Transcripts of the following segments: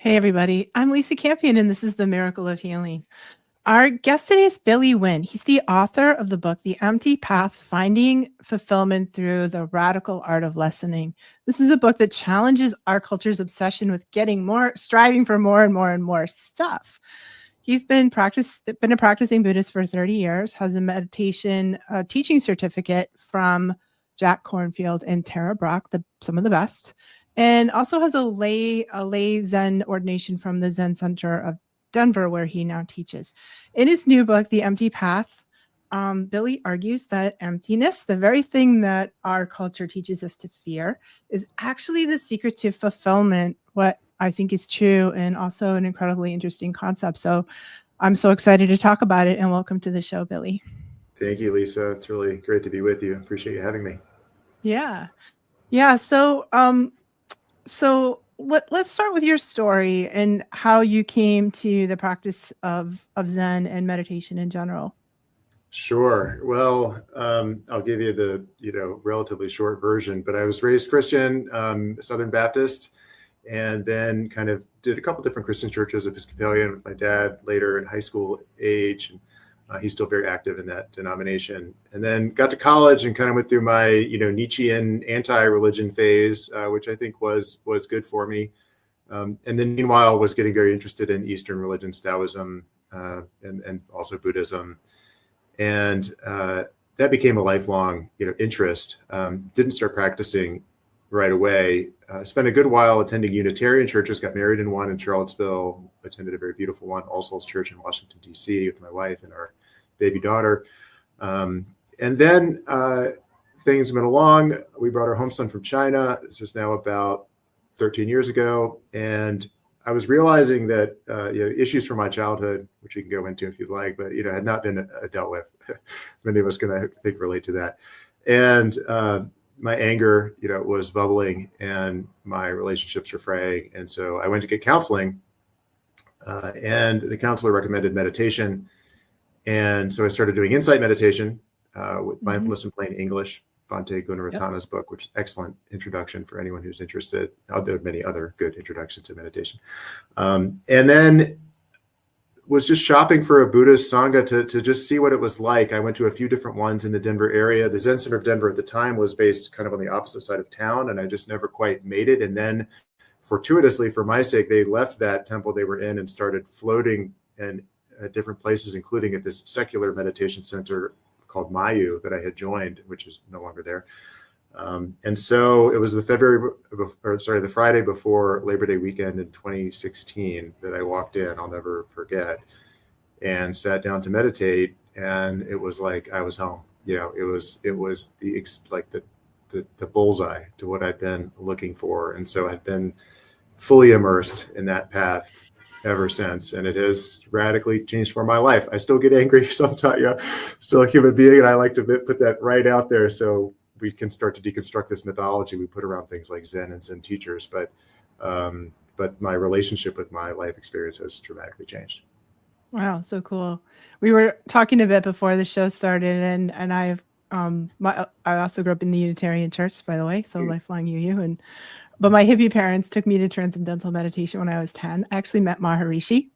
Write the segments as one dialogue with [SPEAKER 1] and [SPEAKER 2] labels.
[SPEAKER 1] Hey, everybody. I'm Lisa Campion, and this is The Miracle of Healing. Our guest today is Billy Wynne. He's the author of the book, The Empty Path, Finding Fulfillment Through the Radical Art of Lessening. This is a book that challenges our culture's obsession with getting more, striving for more and more and more stuff. He's been a practicing Buddhist for 30 years, has a meditation teaching certificate from Jack Kornfield and Tara Brach, some of the best, and also has a lay Zen ordination from the Zen Center of Denver, where he now teaches. In his new book, The Empty Path, Billy argues that emptiness, the very thing that our culture teaches us to fear, is actually the secret to fulfillment, what I think is true and also an incredibly interesting concept. So I'm so excited to talk about it, and welcome to the show, Billy.
[SPEAKER 2] Thank you, Lisa. It's really great to be with you. Appreciate you having me.
[SPEAKER 1] Yeah. So let's start with your story and how you came to the practice of Zen and meditation in general.
[SPEAKER 2] Sure. Well, I'll give you the relatively short version, but I was raised Christian, Southern Baptist, and then kind of did a couple different Christian churches, Episcopalian with my dad later in high school age. He's still very active in that denomination. And then got to college and kind of went through my, Nietzschean anti-religion phase, which I think was good for me. And then meanwhile was getting very interested in Eastern religions, Taoism, and also Buddhism. And that became a lifelong, interest. Didn't start practicing right away. Spent a good while attending Unitarian churches, got married in one in Charlottesville, attended a very beautiful one, All Souls Church in Washington, D.C. with my wife and our baby daughter. And then things went along. We brought our home son from China. This is now about 13 years ago. And I was realizing that issues from my childhood, which we can go into if you'd like, but had not been dealt with. Many of us can, I think, relate to that. And my anger, was bubbling, and my relationships were fraying. And so I went to get counseling, and the counselor recommended meditation. And so I started doing insight meditation with mindfulness in plain English, Bhante Gunaratana's book, which is an excellent introduction for anyone who's interested. There are many other good introductions to meditation. And then was just shopping for a Buddhist Sangha to just see what it was like. I went to a few different ones in the Denver area. The Zen Center of Denver at the time was based kind of on the opposite side of town, and I just never quite made it. And then fortuitously, for my sake, they left that temple they were in and started floating in different places, including at this secular meditation center called Mayu that I had joined, which is no longer there. And so it was the Friday before Labor Day weekend in 2016 that I walked in, I'll never forget, and sat down to meditate. And it was like I was home. It was the bullseye to what I'd been looking for. And so I've been fully immersed in that path ever since, and it has radically changed for my life. I still get angry sometimes, still a human being, and I like to put that right out there so we can start to deconstruct this mythology we put around things like Zen and Zen teachers. But my relationship with my life experience has dramatically changed.
[SPEAKER 1] Wow, so cool. We were talking a bit before the show started, and I also grew up in the Unitarian Church, by the way, so lifelong UU. But my hippie parents took me to transcendental meditation when I was 10. I actually met Maharishi.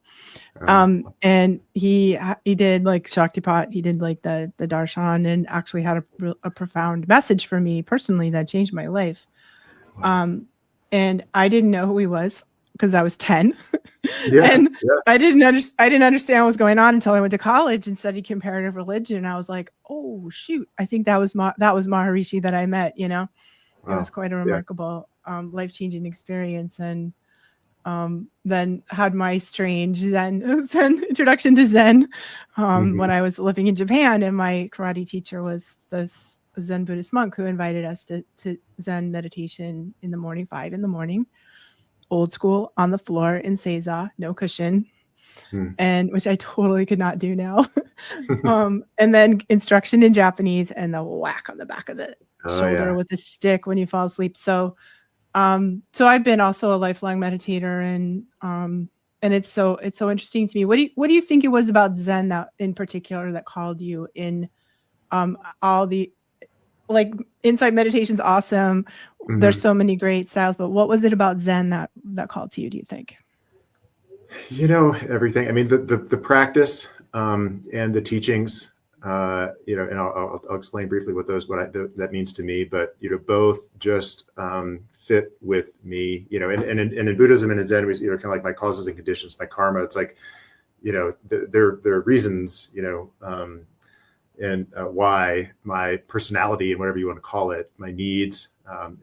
[SPEAKER 1] And he did like Shaktipat, he did like the darshan, and actually had a profound message for me personally that changed my life. And I didn't know who he was because I was 10. I didn't understand what was going on until I went to college and studied comparative religion. And I was like, oh shoot, I think that was Maharishi that I met, It was quite a remarkable life-changing experience. And then had my strange Zen introduction to Zen when I was living in Japan, and my karate teacher was this Zen Buddhist monk who invited us to Zen meditation in the morning, 5 a.m, old school, on the floor in Seiza, no cushion, and which I totally could not do now. And then instruction in Japanese and the whack on the back of the shoulder with a stick when you fall asleep. So I've been also a lifelong meditator, and it's so interesting to me. What do you think it was about Zen that in particular that called you in? All the like insight meditation's awesome. There's so many great styles, but what was it about Zen that called to you, do you think?
[SPEAKER 2] Everything. I mean, the practice and the teachings. And I'll explain briefly what that means to me. But both just fit with me. And in Buddhism and in Zen, we kind of like my causes and conditions, my karma. It's like there are reasons. And why my personality and whatever you want to call it, my needs,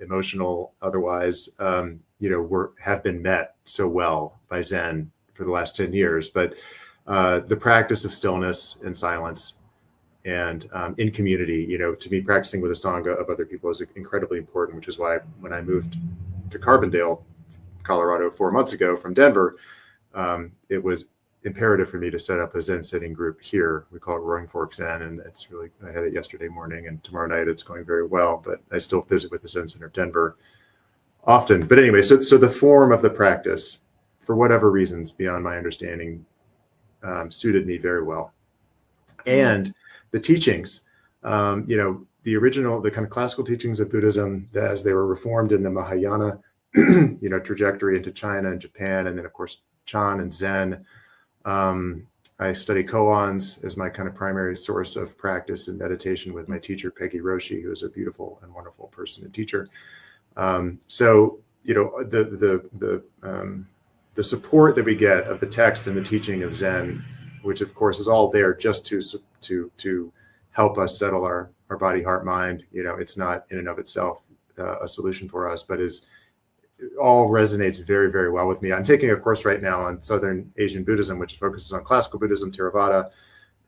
[SPEAKER 2] emotional, otherwise, have been met so well by Zen for the last 10 years. But the practice of stillness and silence and in community, to me, practicing with a Sangha of other people is incredibly important, which is why when I moved to Carbondale, Colorado 4 months ago from Denver, it was imperative for me to set up a Zen sitting group here. We call it Roaring Fork Zen, and I had it yesterday morning, and tomorrow night it's going very well, but I still visit with the Zen Center Denver often. But anyway, so the form of the practice, for whatever reasons beyond my understanding, suited me very well. And the teachings, the original, the kind of classical teachings of Buddhism as they were reformed in the Mahayana, trajectory into China and Japan, and then of course Chan and Zen. I study koans as my kind of primary source of practice and meditation with my teacher, Peggy Roshi, who is a beautiful and wonderful person and teacher. So, the support that we get of the text and the teaching of Zen, which of course is all there just to help us settle our body, heart, mind. It's not in and of itself a solution for us, but all resonates very, very well with me. I'm taking a course right now on Southern Asian Buddhism, which focuses on classical Buddhism, Theravada,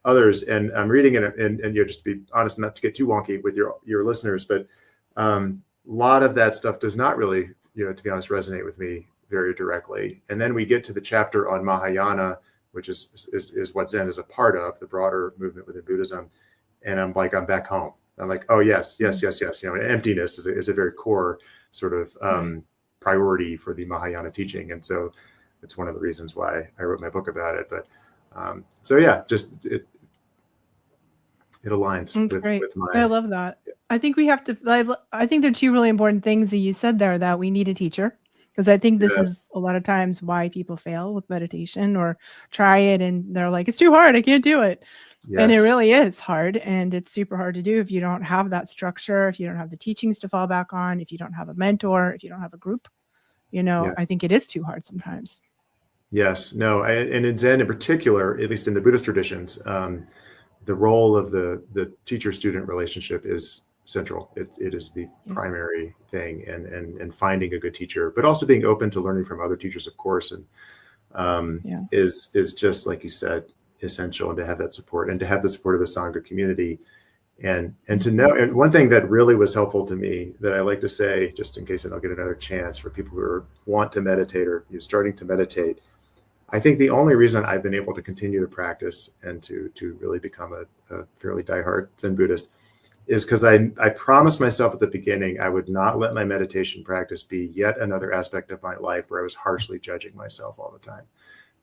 [SPEAKER 2] others. And I'm reading it, and just to be honest, not to get too wonky with your listeners, but a lot of that stuff does not really, to be honest, resonate with me very directly. And then we get to the chapter on Mahayana, which is what Zen is a part of, the broader movement within Buddhism. And I'm back home. I'm like, oh yes. Emptiness is a very core sort of priority for the Mahayana teaching. And so it's one of the reasons why I wrote my book about it. But it aligns with my.
[SPEAKER 1] I love that. I think we have to, I think there are two really important things that you said there, that we need a teacher. Because I think this is a lot of times why people fail with meditation or try it and they're like, it's too hard, I can't do it. Yes. And it really is hard, and it's super hard to do if you don't have that structure, if you don't have the teachings to fall back on, if you don't have a mentor, if you don't have a group. Yes. I think it is too hard sometimes.
[SPEAKER 2] Yes, no, and in Zen in particular, at least in the Buddhist traditions, the role of the teacher-student relationship is central. It is the primary thing, and finding a good teacher, but also being open to learning from other teachers, of course, and is just like you said, essential, and to have that support and to have the support of the Sangha community, and to know. And one thing that really was helpful to me that I like to say, just in case I don't get another chance, for people who want to meditate or starting to meditate, I think the only reason I've been able to continue the practice and to really become a fairly diehard Zen Buddhist is because I promised myself at the beginning I would not let my meditation practice be yet another aspect of my life where I was harshly judging myself all the time.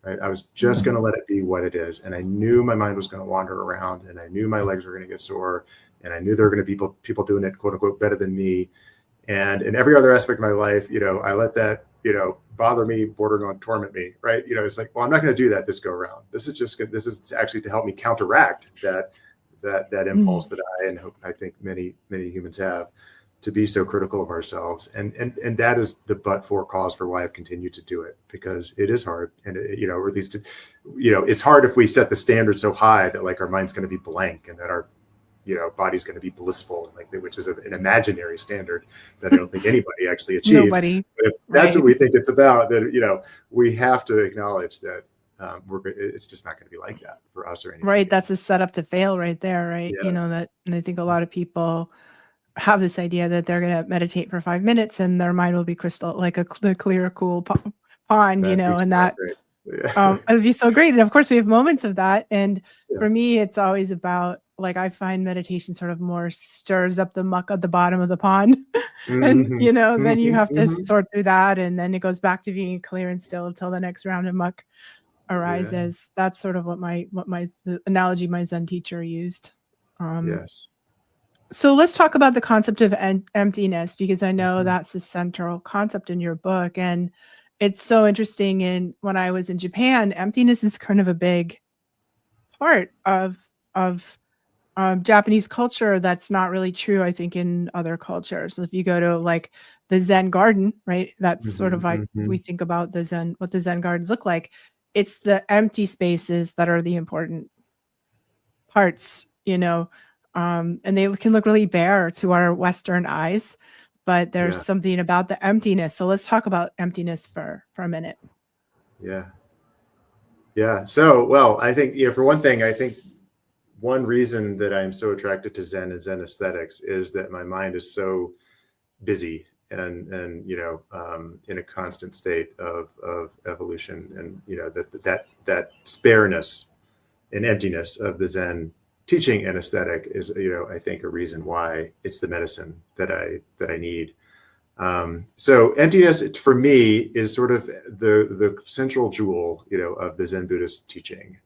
[SPEAKER 2] Right? I was just going to let it be what it is. And I knew my mind was going to wander around, and I knew my legs were going to get sore, and I knew there were going to be people doing it, quote unquote, better than me. And in every other aspect of my life, I let that, bother me, bordering on torment me. Right. It's like, well, I'm not going to do that this go around. This is actually to help me counteract that impulse that I think many, many humans have, to be so critical of ourselves. And that is the but-for cause for why I've continued to do it, because it is hard. And, or at least, it's hard if we set the standard so high that like our mind's going to be blank and that our, body's going to be blissful, which is an imaginary standard that I don't think anybody actually achieves.
[SPEAKER 1] Nobody.
[SPEAKER 2] But if that's what we think it's about, then, we have to acknowledge that it's just not going to be like that for us or anybody.
[SPEAKER 1] Right. That's a setup to fail right there. Right.
[SPEAKER 2] Yes.
[SPEAKER 1] And I think a lot of people have this idea that they're going to meditate for 5 minutes and their mind will be crystal, like the clear, cool pond, and that it'd be so great. And of course we have moments of that. And for me, it's always about, like, I find meditation sort of more stirs up the muck at the bottom of the pond. And, then you have to sort through that. And then it goes back to being clear and still until the next round of muck arises. Yeah. That's sort of what the analogy my Zen teacher used.
[SPEAKER 2] Yes.
[SPEAKER 1] So let's talk about the concept of emptiness, because I know that's the central concept in your book. And it's so interesting. And when I was in Japan, emptiness is kind of a big part of Japanese culture that's not really true, I think, in other cultures. So if you go to like the Zen garden, right? That's sort of like we think about the Zen, what the Zen gardens look like. It's the empty spaces that are the important parts, and they can look really bare to our Western eyes, but there's something about the emptiness. So let's talk about emptiness for a minute.
[SPEAKER 2] Yeah. So, well, I think, for one thing, I think one reason that I'm so attracted to Zen and Zen aesthetics is that my mind is so busy and in a constant state of evolution, and that spareness and emptiness of the Zen teaching and aesthetic is, I think, a reason why it's the medicine that I need. So emptiness for me is sort of the central jewel, of the Zen Buddhist teaching.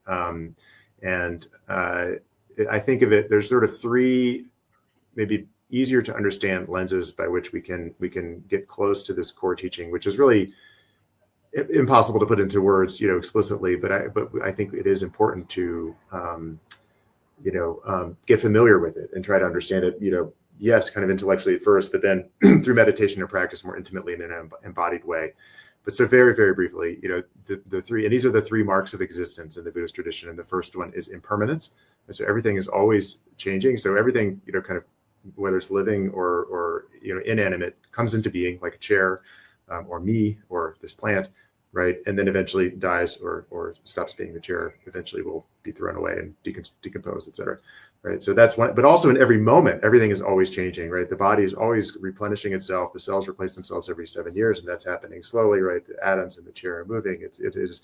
[SPEAKER 2] And I think of it, there's sort of three maybe easier to understand lenses by which we can get close to this core teaching, which is really impossible to put into words, explicitly, but I think it is important to, get familiar with it and try to understand it, yes, kind of intellectually at first, but then through meditation and practice more intimately in an embodied way. But so very, very briefly, the three, and these are the three marks of existence in the Buddhist tradition. And the first one is impermanence. And so everything is always changing. So everything, kind of, whether it's living or inanimate, comes into being, like a chair, or me, or this plant, right? And then eventually dies or stops being the chair, eventually will be thrown away and decompose, et cetera. Right. So that's one, but also in every moment, everything is always changing, right? The body is always replenishing itself. The cells replace themselves every 7 years, and that's happening slowly, right? The atoms in the chair are moving. It is,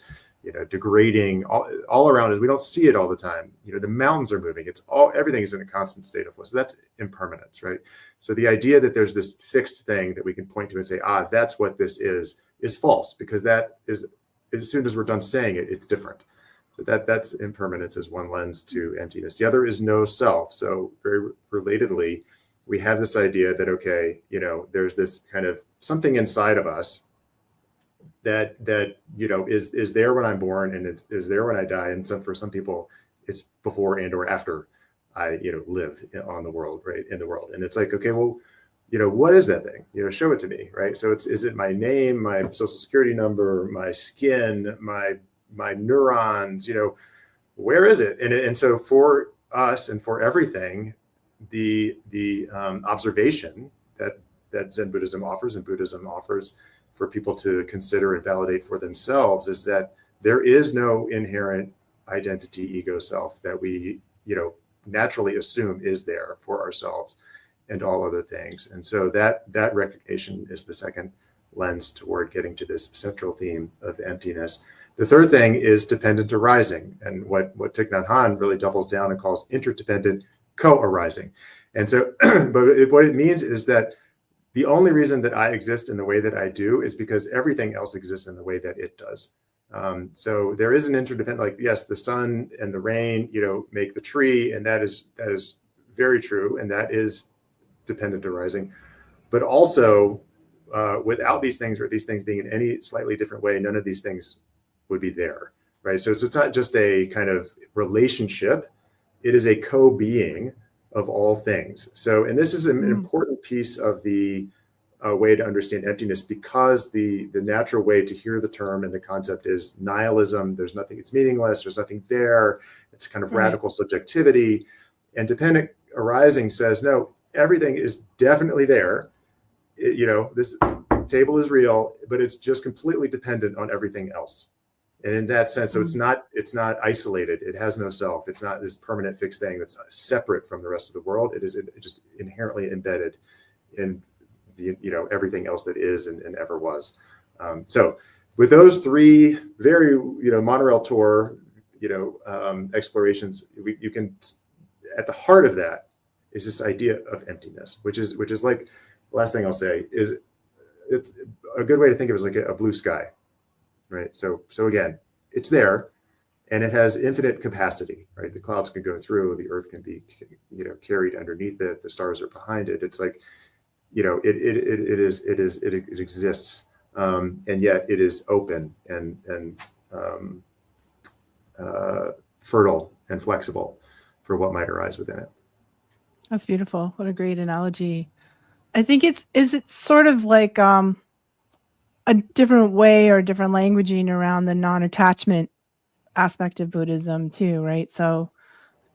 [SPEAKER 2] degrading all around us. We don't see it all the time. The mountains are moving. Everything is in a constant state of flow. So that's impermanence, right? So the idea that there's this fixed thing that we can point to and say, that's what this is false, because that is, as soon as we're done saying it, it's different. So that's impermanence as one lens to emptiness. The other is no self. So very relatedly, we have this idea that, okay, there's this kind of something inside of us that is there when I'm born, and it is there when I die. And for some people, it's before and or after I live on the world, right, in the world. And it's like, okay, well, what is that thing? Show it to me, right? So is it my name, my social security number, my skin, my neurons, where is it? And so for us and for everything, the observation that Zen Buddhism offers and Buddhism offers for people to consider and validate for themselves is that there is no inherent identity, ego, self that we, naturally assume is there for ourselves and all other things. And so that recognition is the second lens toward getting to this central theme of emptiness. The third thing is dependent arising, and what Thich Nhat Hanh really doubles down and calls interdependent co-arising. And so, but what it means is that the only reason that I exist in the way that I do is because everything else exists in the way that it does. So there is an interdependent, like, yes, the sun and the rain, make the tree, and that is very true, and that is dependent arising. But also, without these things, or these things being in any slightly different way, none of these things would be there, right? So it's not just a kind of relationship, it is a co-being of all things. So, and this is an important piece of the way to understand emptiness, because the natural way to hear the term and the concept is nihilism. There's nothing, it's meaningless, there's nothing there. It's kind of radical subjectivity. And dependent arising says, no, everything is definitely there. This table is real, but it's just completely dependent on everything else. And in that sense, so it's not isolated. It has no self. It's not this permanent fixed thing that's separate from the rest of the world. It is just inherently embedded in the, everything else that is and ever was. So with those three very, monorail tour, explorations, you can, at the heart of that is this idea of emptiness, which is like, last thing I'll say is, it's a good way to think of it as like a blue sky, right? So again, it's there, and it has infinite capacity, right? The clouds can go through, the earth can be, carried underneath it, the stars are behind it. It's like, it exists. and yet it is open and fertile and flexible for what might arise within it.
[SPEAKER 1] That's beautiful. What a great analogy. I think is it sort of like a different way or different languaging around the non-attachment aspect of Buddhism too, right? So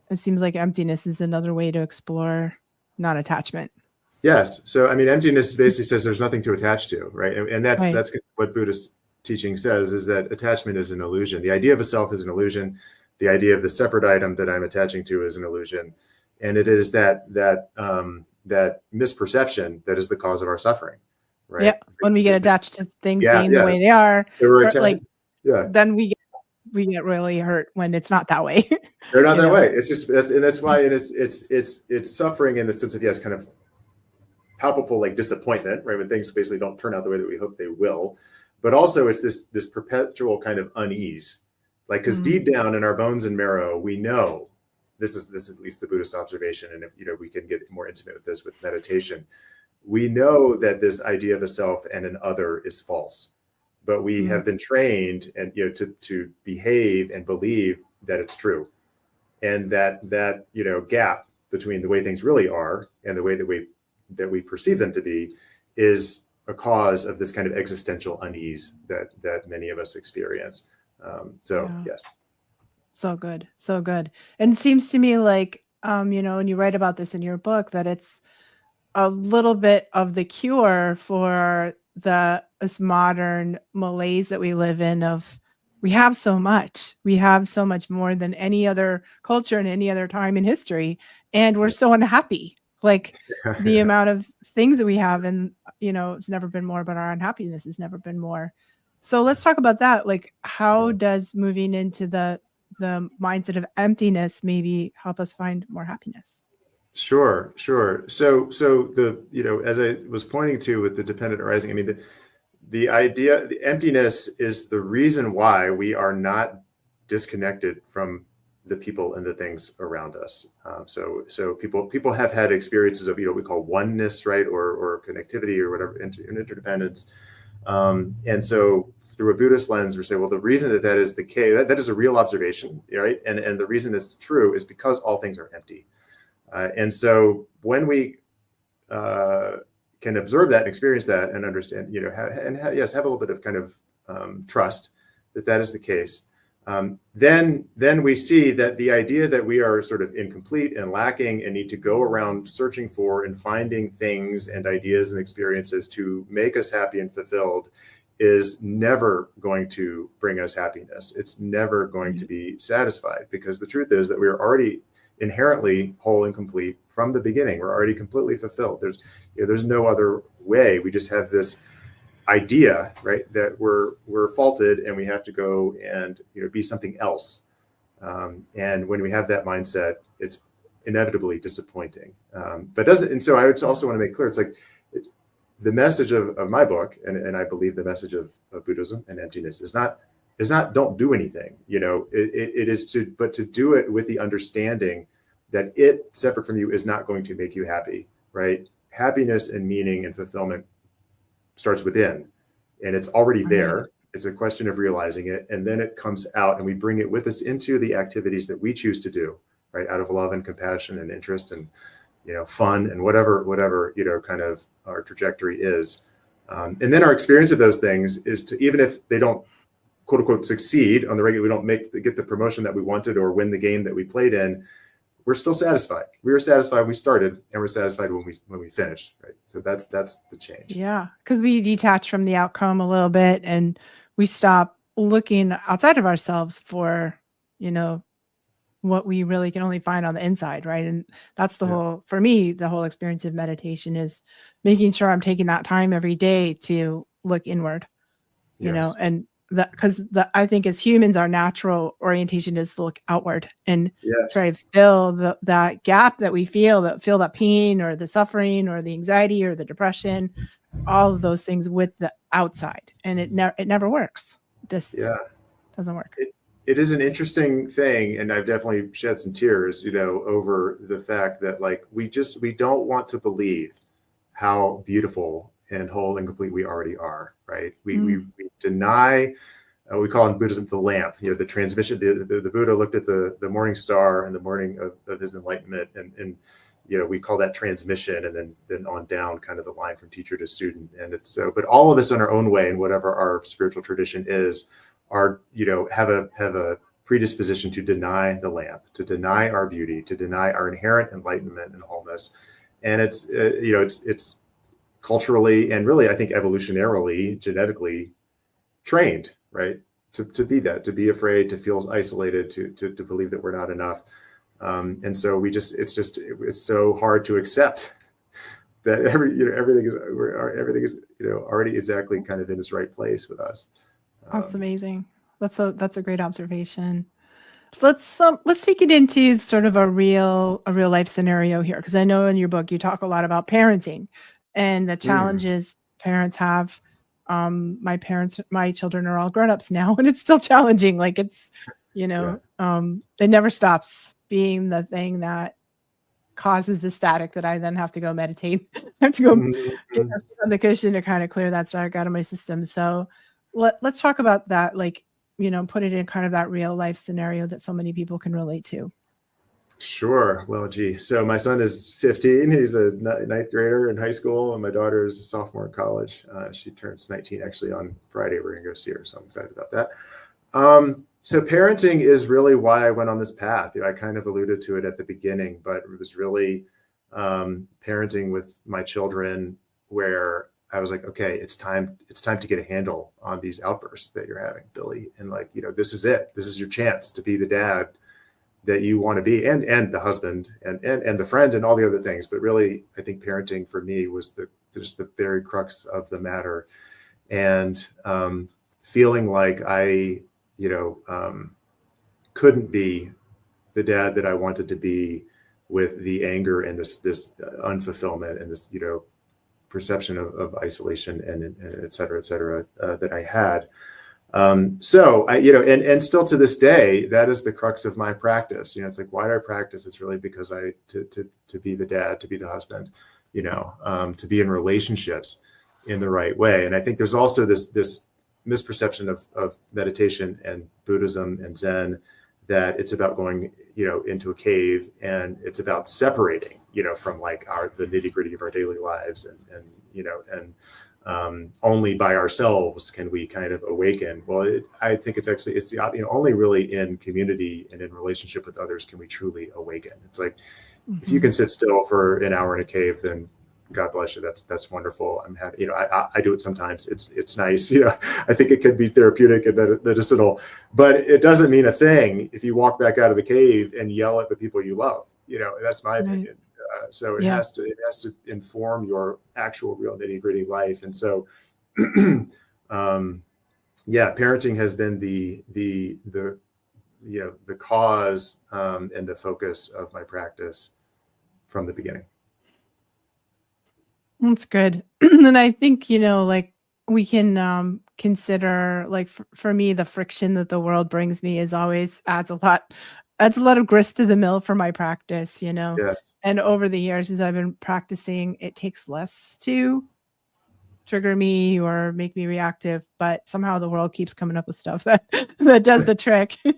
[SPEAKER 1] it seems like emptiness is another way to explore non-attachment.
[SPEAKER 2] Yes. So, I mean, emptiness basically says there's nothing to attach to, right? And that's
[SPEAKER 1] Right.
[SPEAKER 2] that's what Buddhist teaching says, is that attachment is an illusion. The idea of a self is an illusion. The idea of the separate item that I'm attaching to is an illusion. And it is that misperception that is the cause of our suffering, right?
[SPEAKER 1] Yeah. When we get attached to things being the
[SPEAKER 2] yes.
[SPEAKER 1] way they are,
[SPEAKER 2] Then
[SPEAKER 1] we get really hurt when it's not that way.
[SPEAKER 2] They're not that way. It's just that's why it's suffering in the sense of, yes, kind of palpable like disappointment, right? When things basically don't turn out the way that we hope they will, but also it's this perpetual kind of unease, like, because deep down in our bones and marrow, we know this is at least the Buddhist observation, and if we can get more intimate with this with meditation, we know that this idea of a self and an other is false, but we have been trained and to behave and believe that it's true, and that gap between the way things really are and the way that we perceive them to be is a cause of this kind of existential unease that many of us experience. Yes.
[SPEAKER 1] So good. So good. And it seems to me like, and you write about this in your book, that it's a little bit of the cure for this modern malaise that we live in of, we have so much more than any other culture and any other time in history. And we're so unhappy. Like the amount of things that we have, and it's never been more, but our unhappiness has never been more. So let's talk about that. Like, how does moving into the mindset of emptiness maybe help us find more happiness?
[SPEAKER 2] Sure. So the as I was pointing to with the dependent arising, I mean, the idea, the emptiness is the reason why we are not disconnected from the people and the things around us. So people have had experiences of we call oneness, right, or connectivity or whatever, interdependence, and so through a Buddhist lens, we say, well, the reason that is the case, that is a real observation, right, and the reason it's true is because all things are empty, and so when we can observe that and experience that and understand, have a little bit of kind of trust that is the case. Then we see that the idea that we are sort of incomplete and lacking and need to go around searching for and finding things and ideas and experiences to make us happy and fulfilled is never going to bring us happiness. It's never going to be satisfied, because the truth is that we are already inherently whole and complete from the beginning. We're already completely fulfilled. There's no other way. We just have this idea, right, that we're faulted and we have to go and be something else. And when we have that mindset, it's inevitably disappointing. But doesn't. And so I would also want to make clear, it's like the message of my book, and I believe the message of Buddhism and emptiness is not don't do anything. It is to do it with the understanding that it, separate from you, is not going to make you happy, right? Happiness and meaning and fulfillment starts within, and it's already there. It's a question of realizing it, and then it comes out, and we bring it with us into the activities that we choose to do, right, out of love and compassion and interest and fun and whatever kind of our trajectory is, and then our experience of those things is to, even if they don't quote unquote succeed on the regular, we don't get the promotion that we wanted or win the game that we played in, we're still satisfied. We were satisfied when we started, and we're satisfied when we finished, right? So that's the change.
[SPEAKER 1] Yeah, because we detach from the outcome a little bit, and we stop looking outside of ourselves for, what we really can only find on the inside, right? And that's for me, the whole experience of meditation is making sure I'm taking that time every day to look inward, and that, because I think as humans, our natural orientation is to look outward and try to fill that gap that we feel that pain or the suffering or the anxiety or the depression, all of those things with the outside, and it never works. It just doesn't work.
[SPEAKER 2] It is an interesting thing, and I've definitely shed some tears, over the fact that, like, we don't want to believe how beautiful and whole and complete we already are, right? We deny, we call in Buddhism the lamp, the transmission. The Buddha looked at the morning star in the morning of his enlightenment, and we call that transmission, and then on down, kind of the line from teacher to student. And it's so, but all of us in our own way, and whatever our spiritual tradition is, are have a predisposition to deny the lamp, to deny our beauty, to deny our inherent enlightenment and wholeness. And it's it's culturally and really, I think, evolutionarily, genetically trained, right, to be that, to be afraid, to feel isolated, to believe that we're not enough. And so it's so hard to accept that everything is already exactly kind of in its right place with us.
[SPEAKER 1] That's amazing. That's a great observation. Let's take it into sort of a real life scenario here, because I know in your book you talk a lot about parenting and the challenges parents have. My children are all grown-ups now, and it's still challenging. Like it's, it never stops being the thing that causes the static that I then have to go meditate. I have to go sit on the cushion to kind of clear that static out of my system. So let's talk about that, like, put it in kind of that real life scenario that so many people can relate to.
[SPEAKER 2] Sure. Well, gee. So my son is 15. He's a ninth grader in high school, and my daughter is a sophomore in college. She turns 19 actually on Friday. We're going to go see her, so I'm excited about that. So parenting is really why I went on this path. I kind of alluded to it at the beginning, but it was really parenting with my children where I was like, okay, it's time to get a handle on these outbursts that you're having, Billy. And like, this is it. This is your chance to be the dad that you want to be, and the husband and the friend and all the other things. But really, I think parenting for me was just the very crux of the matter. And feeling like I, couldn't be the dad that I wanted to be, with the anger and this unfulfillment and this, perception of isolation and et cetera, that I had. So I, and still to this day, that is the crux of my practice. It's like, why do I practice? It's really because to be the dad, to be the husband, to be in relationships in the right way. And I think there's also this misperception of meditation and Buddhism and Zen, that it's about going, into a cave, and it's about separating, from like the nitty gritty of our daily lives, and only by ourselves can we kind of awaken. Well, I think it's the only really in community and in relationship with others can we truly awaken. It's like, if you can sit still for an hour in a cave, then God bless you. That's wonderful. I'm happy. I do it sometimes. It's nice. I think it can be therapeutic and medicinal, but it doesn't mean a thing if you walk back out of the cave and yell at the people you love. That's my opinion. So it has to inform your actual real nitty gritty life. And so, parenting has been the cause and the focus of my practice from the beginning.
[SPEAKER 1] That's good. And I think, like we can consider, like for me, the friction that the world brings me is always adds a lot of grist to the mill for my practice,
[SPEAKER 2] Yes.
[SPEAKER 1] And over the years, as I've been practicing, it takes less to trigger me or make me reactive, but somehow the world keeps coming up with stuff that does the trick. So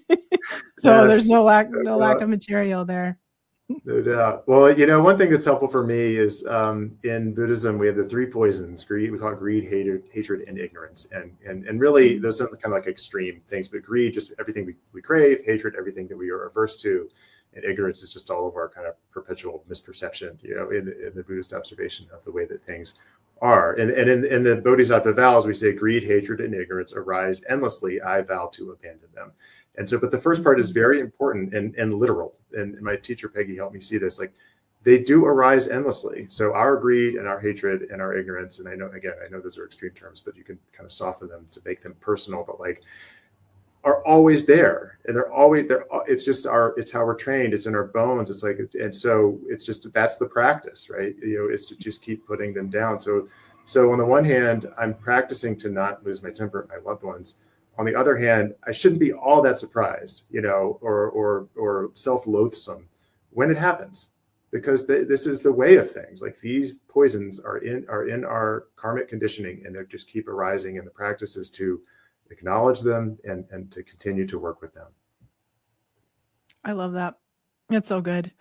[SPEAKER 2] Yes.
[SPEAKER 1] There's no lack of material there.
[SPEAKER 2] No doubt. Well, one thing that's helpful for me is in Buddhism, we have the three poisons. Greed, we call it greed, hatred, and ignorance. And really, those are kind of like extreme things. But greed, just everything we crave; hatred, everything that we are averse to; and ignorance is just all of our kind of perpetual misperception, in the Buddhist observation of the way that things are. And in the Bodhisattva vows, we say greed, hatred, and ignorance arise endlessly. I vow to abandon them. And so, but the first part is very important and literal. And my teacher, Peggy, helped me see this. Like, they do arise endlessly. So our greed and our hatred and our ignorance, and I know those are extreme terms, but you can kind of soften them to make them personal, but like, are always there. And they're always there. It's just it's how we're trained. It's in our bones. It's like, and so it's just, that's the practice, right? Is to just keep putting them down. So on the one hand, I'm practicing to not lose my temper at my loved ones. On the other hand, I shouldn't be all that surprised, or self-loathsome when it happens. because this is the way of things. Like these poisons are in our karmic conditioning, and they just keep arising. And the practice is to acknowledge them and to continue to work with them.
[SPEAKER 1] I love that. That's so good.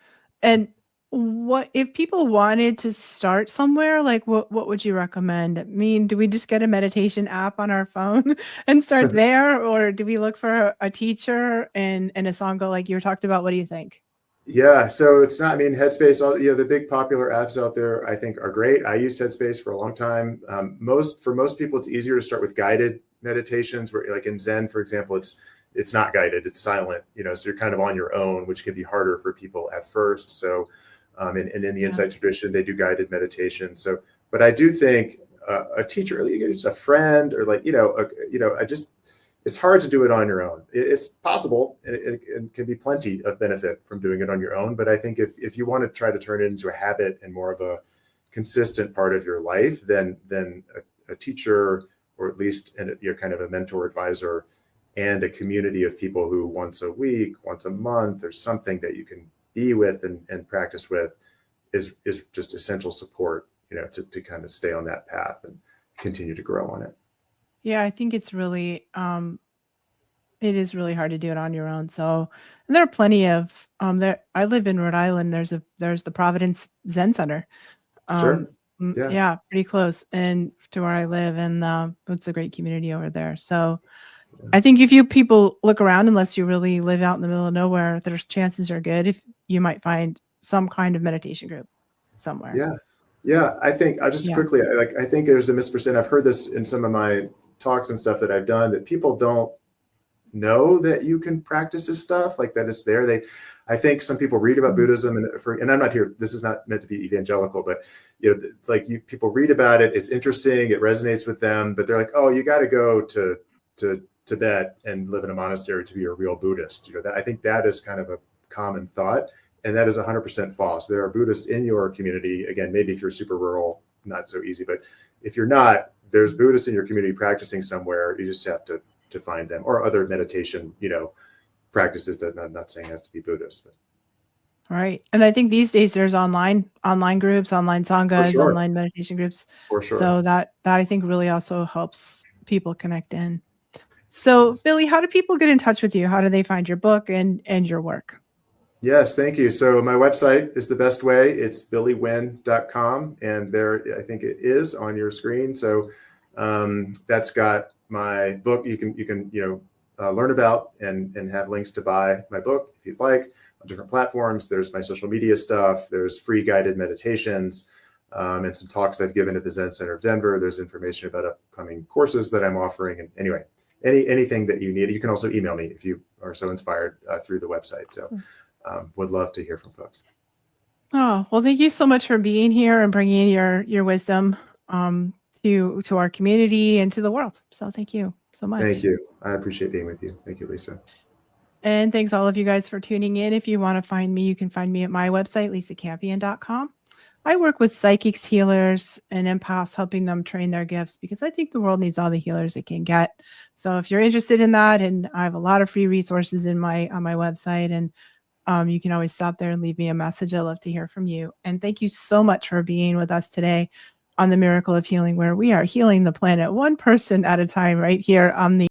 [SPEAKER 1] And what if people wanted to start somewhere? Like, what would you recommend? I mean, do we just get a meditation app on our phone and start there, or do we look for a teacher and a Sangha like you talked about? What do you think?
[SPEAKER 2] Yeah, so it's not, I mean, Headspace, all, the big popular apps out there, I think are great. I used Headspace for a long time. For most people, it's easier to start with guided meditations, where like in Zen, for example, it's not guided, it's silent, so you're kind of on your own, which can be harder for people at first. So, and in the Insight tradition, they do guided meditation. So, but I do think a teacher, just a friend, or like, it's hard to do it on your own. It's possible, and it can be plenty of benefit from doing it on your own. But I think if you want to try to turn it into a habit and more of a consistent part of your life, then a teacher, or at least kind of a mentor advisor, and a community of people who once a week, once a month, or something that you can be with and practice with is just essential support, to kind of stay on that path and continue to grow on it.
[SPEAKER 1] Yeah, I think it's really, it is really hard to do it on your own. So, and there are plenty of, I live in Rhode Island. There's the Providence Zen Center.
[SPEAKER 2] Sure.
[SPEAKER 1] Yeah, pretty close and to where I live, and it's a great community over there. So I think if people look around, unless you really live out in the middle of nowhere, there's chances are good if you might find some kind of meditation group somewhere.
[SPEAKER 2] Yeah. I think I'll just quickly, I think there's a misperception. I've heard this in some of my talks and stuff that I've done, that people don't know that you can practice this stuff, like that it's there. I think some people read about Buddhism, and I'm not here, this is not meant to be evangelical, but people read about it, it's interesting, it resonates with them, but they're like, oh, you got to go to Tibet and live in a monastery to be a real Buddhist. I think that is kind of a common thought, and that is 100% false. There are Buddhists in your community. Again, maybe if you're super rural, not so easy, but if you're not, there's Buddhists in your community practicing somewhere. You just have to find them, or other meditation, practices. That I'm not saying it has to be Buddhist, but.
[SPEAKER 1] Right. And I think these days there's online groups, online sanghas, online meditation groups.
[SPEAKER 2] For sure.
[SPEAKER 1] So that I think really also helps people connect in. So Billy, how do people get in touch with you? How do they find your book and your work?
[SPEAKER 2] Yes, thank you. So my website is the best way. It's billywynne.com, and there, I think it is on your screen. So that's got my book. You can learn about and have links to buy my book if you'd like on different platforms. There's my social media stuff. There's free guided meditations, and some talks I've given at the Zen Center of Denver. There's information about upcoming courses that I'm offering. And anyway, anything that you need, you can also email me if you are so inspired through the website. So would love to hear from folks.
[SPEAKER 1] Oh, well, thank you so much for being here and bringing your wisdom to our community and to the world. So thank you so much.
[SPEAKER 2] Thank you. I appreciate being with you. Thank you, Lisa.
[SPEAKER 1] And thanks all of you guys for tuning in. If you want to find me, you can find me at my website, lisacampion.com. I work with psychics, healers, and empaths, helping them train their gifts, because I think the world needs all the healers it can get. So if you're interested in that, and I have a lot of free resources on my website, and you can always stop there and leave me a message. I'd love to hear from you. And thank you so much for being with us today on the Miracle of Healing, where we are healing the planet one person at a time right here on the